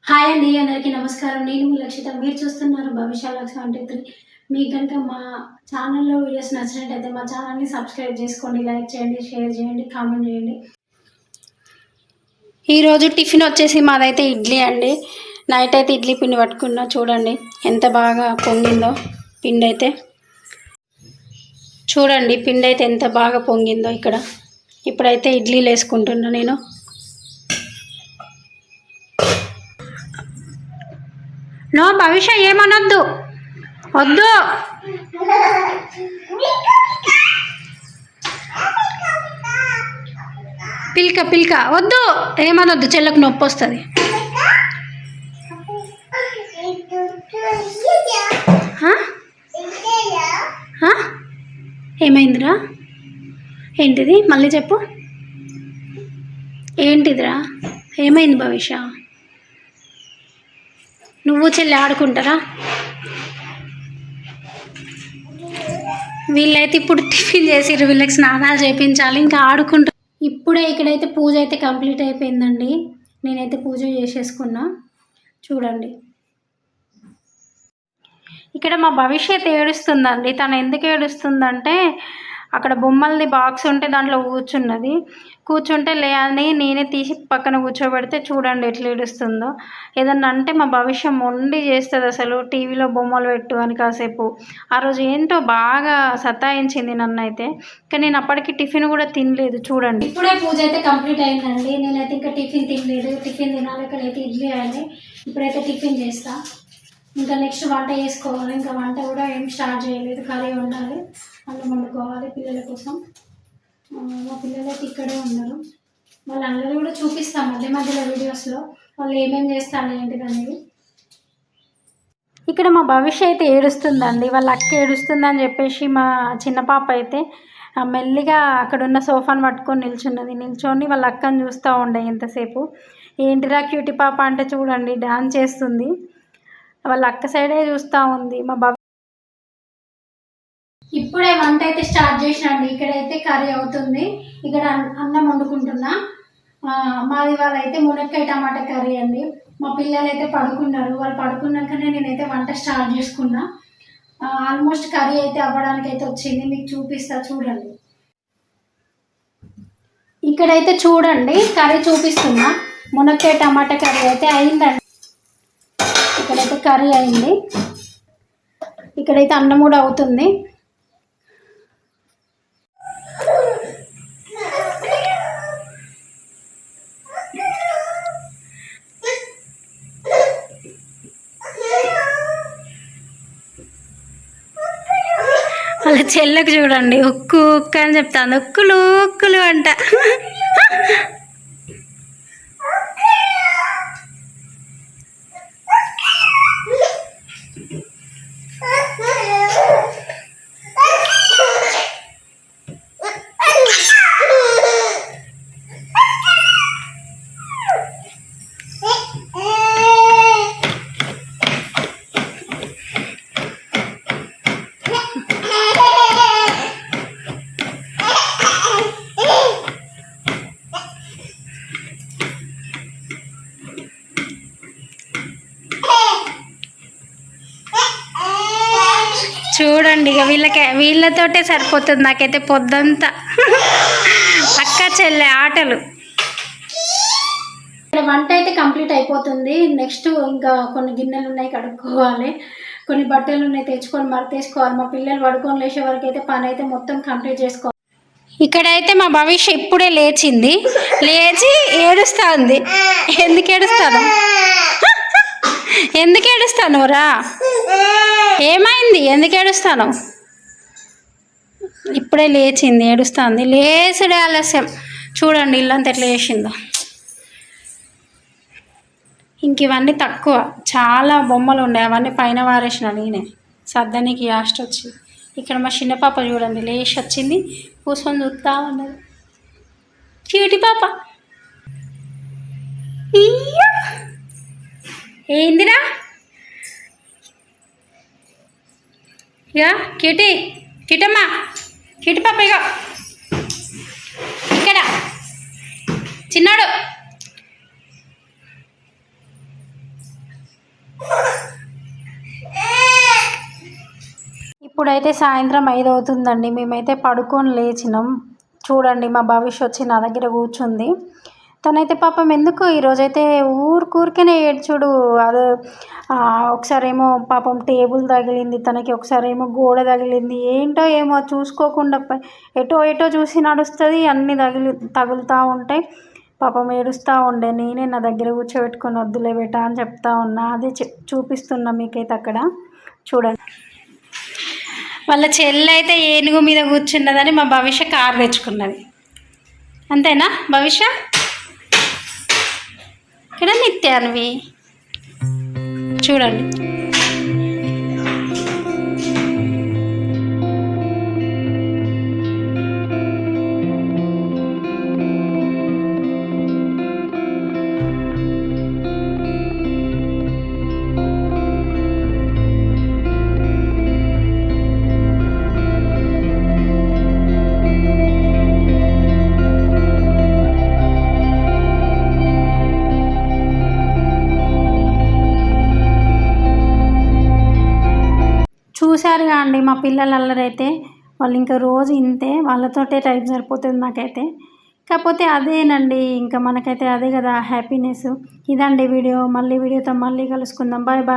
Hi అండి, అందరికీ నమస్కారం. నేను మీ లక్షిత. మీరు చూస్తున్నారు భవిష్య లక్ష్యం అంటే మీకు కనుక మా ఛానల్లో వీడియోస్ నచ్చినట్టయితే మా ఛానల్ని సబ్స్క్రైబ్ చేసుకోండి, లైక్ చేయండి, షేర్ చేయండి, కామెంట్ చేయండి. ఈరోజు టిఫిన్ వచ్చేసి మాదైతే ఇడ్లీ అండి. నైట్ అయితే ఇడ్లీ పిండి పట్టుకున్నా, చూడండి ఎంత బాగా పొంగిందో పిండి అయితే. చూడండి పిండి అయితే ఎంత బాగా పొంగిందో ఇక్కడ. ఇప్పుడైతే ఇడ్లీలు వేసుకుంటున్నా నేను. నో భవిష్య, ఏమనొద్దు, వద్దు. పిల్క పిల్క వద్దు, ఏమనొద్దు, చెల్లకు నొప్పి వస్తుంది. ఏమైందిరా? ఏంటిది? మళ్ళీ చెప్పు. ఏంటిదిరా? ఏమైంది భవిష్య? నువ్వు చెల్లి ఆడుకుంటారా? వీళ్ళైతే ఇప్పుడు టిఫిన్ చేసిర్రు, వీళ్ళకి స్నానాలు చేయించాలి, ఇంకా ఆడుకుంటారు. ఇప్పుడే ఇక్కడైతే పూజ అయితే కంప్లీట్ అయిపోయిందండి. నేనైతే పూజ చేసేసుకున్నా. చూడండి ఇక్కడ మా భవిష్యత్ ఏడుస్తుందండి. తను ఎందుకు ఏడుస్తుందంటే, అక్కడ బొమ్మలది బాక్స్ ఉంటే దాంట్లో కూర్చుంటే లే అని నేనే తీసి పక్కన కూర్చోబెడితే చూడండి ఎట్లా ఏడుస్తుందో. ఏదన్నా అంటే మా భవిష్యం మొండి చేస్తుంది, అసలు టీవీలో బొమ్మలు పెట్టు అని. కాసేపు ఆ రోజు ఏంటో బాగా సతాయించింది నన్ను అయితే. కానీ నేను అప్పటికి టిఫిన్ కూడా తినలేదు. చూడండి ఇప్పుడే పూజ అయితే కంప్లీట్ అయిందండి. నేనైతే ఇంకా టిఫిన్ తినలేదు. టిఫిన్ తినాలి. ఇక్కడైతే ఇడ్లీ అయ్యాలి. ఇప్పుడైతే టిఫిన్ చేస్తా. ఇంకా నెక్స్ట్ వంట చేసుకోవాలి. ఇంకా వంట కూడా ఏం స్టార్ట్ చేయలేదు. కర్రీ వండాలి, అన్నం వండుకోవాలి పిల్లల కోసం. మా పిల్లలు అయితే ఇక్కడే ఉన్నారు. వాళ్ళందరూ కూడా చూపిస్తాం మధ్య మధ్యలో వీడియోస్లో వాళ్ళు ఏమేమి చేస్తారు ఏంటిది అనేది. ఇక్కడ మా భవిష్య అయితే ఏడుస్తుందండి. వాళ్ళ అక్క ఏడుస్తుందని చెప్పేసి మా చిన్న పాప అయితే మెల్లిగా అక్కడున్న సోఫాను పట్టుకొని నిల్చొని వాళ్ళ అక్కని చూస్తూ ఉండే ఎంతసేపు. ఏంటిరా క్యూటీ పాప అంటే చూడండి డాన్స్ చేస్తుంది. వాళ్ళ అక్క సైడే చూస్తూ ఉంది. ఇప్పుడే వంట అయితే స్టార్ట్ చేసినండి. ఇక్కడైతే కర్రీ అవుతుంది. ఇక్కడ అన్నం వండుకుంటున్నా. మాది వాళ్ళైతే మునక్కాయ టమాటా కర్రీ అండి. మా పిల్లలు అయితే పడుకున్నారు. వాళ్ళు పడుకున్నాకనే నేనైతే వంట స్టార్ట్ చేసుకున్నా. ఆల్మోస్ట్ కర్రీ అయితే అవ్వడానికి అయితే వచ్చింది. మీకు చూపిస్తా చూడండి. ఇక్కడైతే చూడండి కర్రీ చూపిస్తున్నా. మునక్కాయ టమాటా కర్రీ అయితే అయిందండి. ఇక్కడైతే కర్రీ అయింది. ఇక్కడైతే అన్నం కూడా అవుతుంది. వాళ్ళ చెల్లకు చూడండి ఉక్కు ఉక్కు అని చెప్తాను. ఉక్కులు ఉక్కులు అంట. చూడండి ఇక వీళ్ళతోటే సరిపోతుంది నాకైతే పొద్దంతా. అక్క చెల్లె ఆటలు. ఇక్కడ వంట అయితే కంప్లీట్ అయిపోతుంది. నెక్స్ట్ ఇంకా కొన్ని గిన్నెలు ఉన్నాయి కడుక్కోవాలి, కొన్ని బట్టలు ఉన్నాయి తెచ్చుకొని మరతేసుకోవాలి. మా పిల్లలు పడుకొని లేచే వరకు అయితే పని అయితే మొత్తం కంప్లీట్ చేసుకోవాలి. ఇక్కడైతే మా భవిష్య ఇప్పుడే లేచి ఏడుస్తుంది. ఎందుకు ఏడుస్తాను రా? ఏమైంది? ఎందుకు ఏడుస్తాను? ఇప్పుడే లేచింది, ఏడుస్తుంది. లేచుడే ఆలస్యం. చూడండి ఇల్లంతా ఎట్లా చేసిందో. ఇంక ఇవన్నీ తక్కువ, చాలా బొమ్మలు ఉన్నాయి. అవన్నీ పైన వారేసిన నేనే సర్దానికి యాస్ట్ వచ్చి. ఇక్కడ మా చిన్న పాప చూడండి లేచి వచ్చింది, కూర్చొని చూస్తూ ఉన్నది. క్యూటీ పాప. ఏందిరా? ఇక క్యూటమ్మా క్యూటీ పాప ఇక ఇక్కడ చిన్నాడు. ఇప్పుడైతే సాయంత్రం 5 అవుతుందండి. మేమైతే పడుకొని లేచినాం. చూడండి మా భవిష్య వచ్చి నా దగ్గర కూర్చుంది. తనైతే పాపం ఎందుకో ఈరోజైతే ఊరికూరికనే ఏడ్చుడు. అదే ఒకసారేమో పాపం టేబుల్ తగిలింది తనకి, ఒకసారేమో గోడ తగిలింది. ఏంటో ఏమో చూసుకోకుండా ఎటో ఎటో చూసి నడుస్తుంది, అన్నీ తగులుతూ ఉంటాయి. పాపం ఏడుస్తూ ఉండే. నేనే నా దగ్గర కూర్చోబెట్టుకొని వద్దులే బేటా అని చెప్తా ఉన్నా. అదే చూపిస్తున్నా మీకైతే అక్కడ చూడండి. వాళ్ళ చెల్లి అయితే ఏనుగు మీద కూర్చున్నదని మా భవిష్య కారు తెచ్చుకున్నది. అంతేనా భవిష్య? ఇక్కడ నిత్యాన్వి చూడండి. చూశారుగా అండి మా పిల్లల అల్లరైతే. వాళ్ళు ఇంకా రోజు ఇంతే, వాళ్ళతోటే టైం సరిపోతుంది నాకైతే. కాకపోతే అదేనండి, ఇంకా మనకైతే అదే కదా హ్యాపీనెస్. ఇదండి వీడియో. మళ్ళీ వీడియోతో మళ్ళీ కలుసుకుందాం. Bye bye.